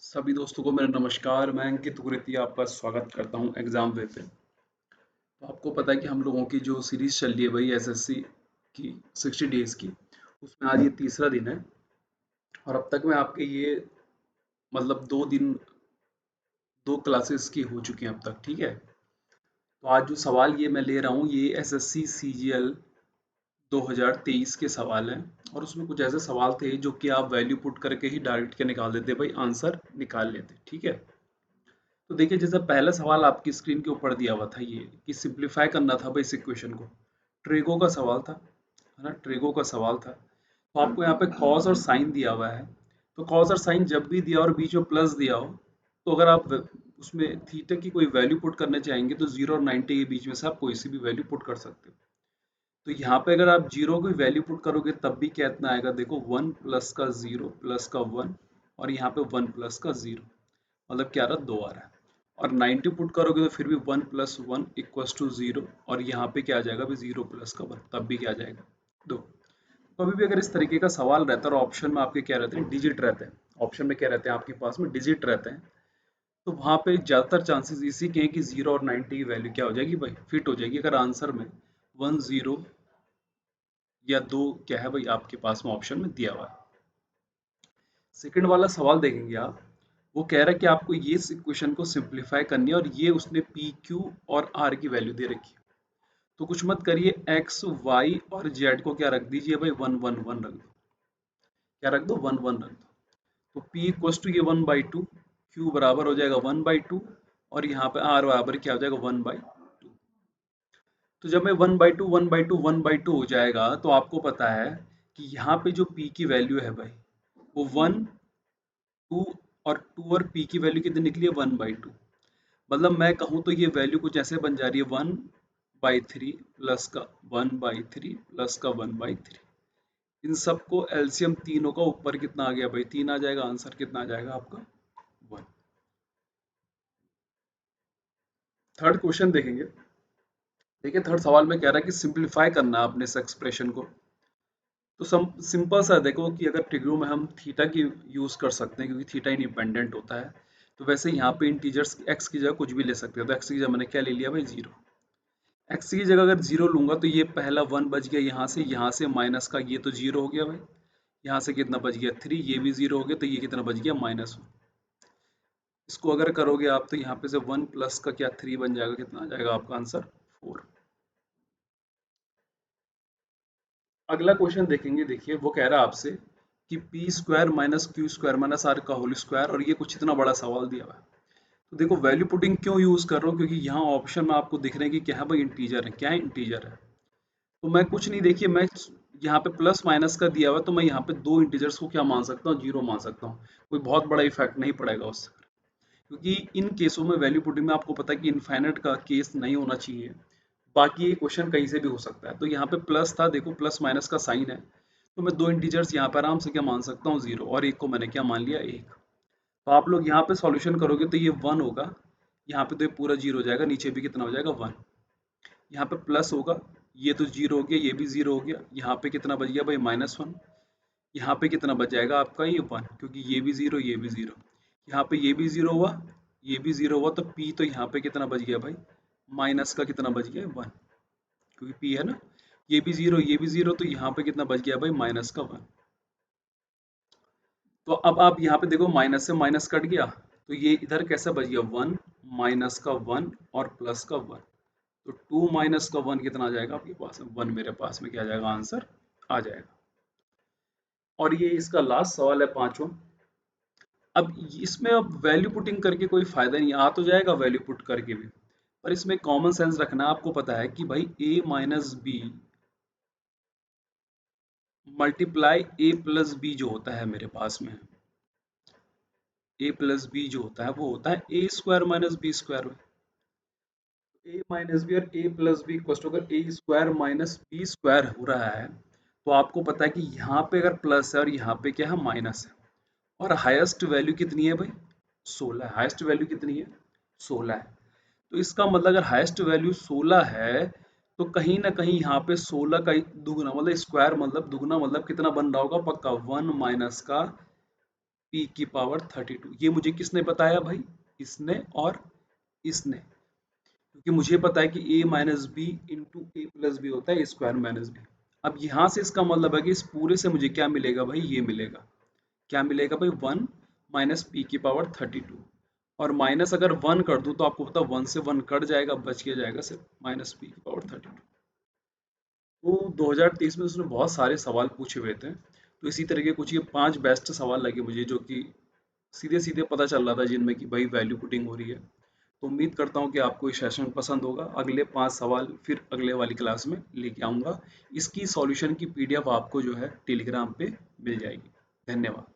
सभी दोस्तों को मेरा नमस्कार। मैं अंकित गुरेती आपका स्वागत करता हूं एग्जाम वे पे। तो आपको पता है कि हम लोगों की जो सीरीज चल रही है भाई एसएससी की 60 डेज की, उसमें आज ये तीसरा दिन है। और अब तक में आपके ये मतलब 2 दिन 2 क्लासेस की हो चुकी हैं अब तक, ठीक है। तो आज जो सवाल ये मैं ले रहा हूँ ये एसएससी सीजीएल 2023 के सवाल हैं। और उसमें कुछ ऐसे सवाल थे जो कि आप वैल्यू पुट करके ही डायरेक्ट के निकाल देते भाई, आंसर निकाल लेते, ठीक है। तो देखिए, जैसा पहला सवाल आपकी स्क्रीन के ऊपर दिया हुआ था ये कि सिंप्लीफाई करना था भाई इस इक्वेशन को। ट्रेगो का सवाल था, है ना, ट्रेगो का सवाल था। तो आपको यहाँ पे कॉस और साइन दिया हुआ है। तो कॉस और साइन जब भी दिया और बीच में प्लस दिया हो, तो अगर आप उसमें थीटा की कोई वैल्यू पुट करने चाहेंगे तो 0 और 90 के बीच में से आप कोई सी भी वैल्यू पुट कर सकते हो। तो यहाँ पे अगर आप जीरो की वैल्यू पुट करोगे तब भी क्या इतना आएगा, देखो 1 + का 0 + का 1, और यहाँ पे 1 + का 0, मतलब क्या आ रहा, 2 आ रहा है। और 90 पुट करोगे तो फिर भी 1 + 1 = 0, और यहाँ पे क्या आ जाएगा भी 0 + का 1, तब भी क्या आ जाएगा, 2। कभी भी अगर इस तरीके का सवाल रहता है और ऑप्शन में आपके क्या रहते हैं, डिजिट रहते हैं, ऑप्शन में क्या रहते हैं आपके पास में डिजिट रहते हैं, तो वहाँ पे ज़्यादातर चांसेस इसी के हैं कि 0 और 90 की वैल्यू क्या हो जाएगी भाई, फिट हो जाएगी। अगर आंसर में 1 0 या 2 क्या है भाई आपके पास में ऑप्शन में दिया हुआ है। सेकंड वाला सवाल देखेंगे आप, वो कह रहा है कि आपको ये इक्वेशन को सिंप्लीफाई करनी है और ये उसने पी क्यू और आर की वैल्यू दे रखी है। तो कुछ मत करिए, एक्स वाई और जेड को क्या रख दीजिए भाई, 1 1 1 रख दो। क्या रख दो, 1 1 रख दो। तो P इक्वस टू ये 1/2, Q बराबर हो जाएगा 1/2, और यहाँ पे R बराबर क्या हो जाएगा, 1/2। तो जब मैं 1/2 हो जाएगा तो आपको पता है कि यहाँ पे जो P की वैल्यू है भाई, वो 2 और P की वैल्यू कितनी निकली है, 1/2। मतलब मैं कहूँ तो ये वैल्यू कुछ ऐसे बन जा रही है, 1/3 +का 1/3 +का 1/3। इन सबको एलसीएम तीनों का ऊपर कितना आ गया भाई, 3 आ जाएगा। आंसर कितना आ जाएगा आपका, 1। थर्ड क्वेश्चन देखेंगे। देखिए, थर्ड सवाल में कह रहा है कि सिंप्लीफाई करना है अपने इस एक्सप्रेशन को। तो सिंपल सा देखो कि अगर ट्रिग्रो में हम थीटा की यूज़ कर सकते हैं क्योंकि थीटा इंडिपेंडेंट होता है। तो वैसे यहाँ पे इंटीजर्स एक्स की जगह कुछ भी ले सकते हो। तो एक्स की जगह मैंने क्या ले लिया भाई, 0। एक्स की जगह अगर 0 लूंगा तो ये पहला 1 बच गया, यहाँ से माइनस का ये तो 0 हो गया भाई। यहाँ से कितना बच गया, 3, ये भी 0 हो गया, तो ये कितना बच गया, -1। इसको अगर करोगे आप तो यहाँ पे से 1 + का क्या 3 बन जाएगा, कितना आ जाएगा आपका आंसर, 4। अगला क्वेश्चन देखेंगे। देखिए, वो कह रहा है आपसे कि p² - q² - r और ये कुछ इतना बड़ा सवाल दिया हुआ है। तो देखो, वैल्यू पुटिंग क्यों यूज कर रहा हूँ, क्योंकि यहाँ ऑप्शन में आपको दिख रहे हैं कि क्या है भाई, इंटीजर है। क्या है, इंटीजर है। तो मैं कुछ नहीं, देखिए मैं यहाँ पे प्लस माइनस का दिया हुआ है, तो मैं यहाँ पे दो इंटीजर्स को क्या मान सकता हूँ, 0 मान सकता हूँ। कोई बहुत बड़ा इफेक्ट नहीं पड़ेगा उससे, क्योंकि इन केसों में वैल्यू पुटिंग में आपको पता है कि इनफाइनाइट का केस नहीं होना चाहिए। बाकी ये क्वेश्चन कहीं से भी हो सकता है। तो यहाँ पे प्लस था, देखो प्लस माइनस का साइन है, तो मैं दो इंटीजर्स यहाँ पर आराम से क्या मान सकता हूँ, 0, और एक को मैंने क्या मान लिया, 1। तो आप लोग यहाँ पे सॉल्यूशन करोगे तो ये 1 होगा, यहाँ पे तो ये पूरा 0 हो जाएगा, नीचे भी कितना हो जाएगा, 1। यहाँ पे प्लस होगा, ये तो 0 हो गया, ये भी 0 हो गया, यहाँ पे कितना बच गया भाई, -1। यहाँ पे कितना बच जाएगा आपका, ये 1, क्योंकि ये भी 0, ये भी 0। यहाँ पे ये भी 0 हुआ, ये भी 0 हुआ, तो P तो यहाँ पे कितना बच गया भाई, माइनस का कितना बच गया, 1, क्योंकि P है ना। ये भी 0, ये भी 0, तो यहाँ पे कितना बच गया भाई, -1। तो अब आप यहाँ पे देखो, माइनस से माइनस कट गया, तो ये इधर कैसे बच गया, 1 -का 1 और +का 1। तो 2 -का 1 कितना आ जाएगा आपके पास, 1 मेरे पास में क्या आ जाएगा, आंसर आ जाएगा। और ये इसका लास्ट सवाल है, पांचवा। अब इसमें अब वैल्यू पुटिंग करके कोई फायदा नहीं, आ तो जाएगा वैल्यू पुट करके भी, पर इसमें कॉमन सेंस रखना है। आपको पता है कि भाई a - b multiply a + b जो होता है मेरे पास में, a + b जो होता है वो होता है a² - b²। a - b और a + b अगर a² - b² हो रहा है, तो आपको पता है कि यहाँ पे अगर प्लस है और यहाँ पे क्या है, माइनस है। और हाईएस्ट वैल्यू कितनी है भाई, 16। हाईएस्ट वैल्यू कितनी है, 16 है। तो इसका मतलब अगर हाईएस्ट वैल्यू 16 है, तो कहीं ना कहीं यहाँ पे 16 का दुगना, मतलब स्क्वायर मतलब दुगना, मतलब कितना बन रहा होगा, पक्का 1 - का p की पावर 32। ये मुझे किसने बताया भाई? इसने और इसने। क्योंकि मुझे पता है कि a minus B into A plus B होता है ए स्क्वायर माइनस बी। अब यहाँ से इसका मतलब है कि इस पूरे से मुझे क्या मिलेगा भाई? ये मिलेगा। क्या मिलेगा भाई? 1 माइनस पी की पावर 32। और माइनस अगर 1 कर दूं तो आपको पता है 1 से 1 कट जाएगा, बच के जाएगा सिर्फ माइनस पी की पावर 32। तो 2023 में उसने बहुत सारे सवाल पूछे हुए थे। तो इसी तरह के कुछ ये 5 बेस्ट सवाल लगे मुझे, जो कि सीधे सीधे पता चल रहा था जिनमें कि भाई वैल्यू पुटिंग हो रही है। तो उम्मीद करता हूँ कि आपको ये सेशन पसंद होगा। अगले 5 सवाल फिर अगले वाली क्लास में लेके आऊँगा। इसकी सॉल्यूशन की पीडीएफ आपको जो है टेलीग्राम पे मिल जाएगी। धन्यवाद।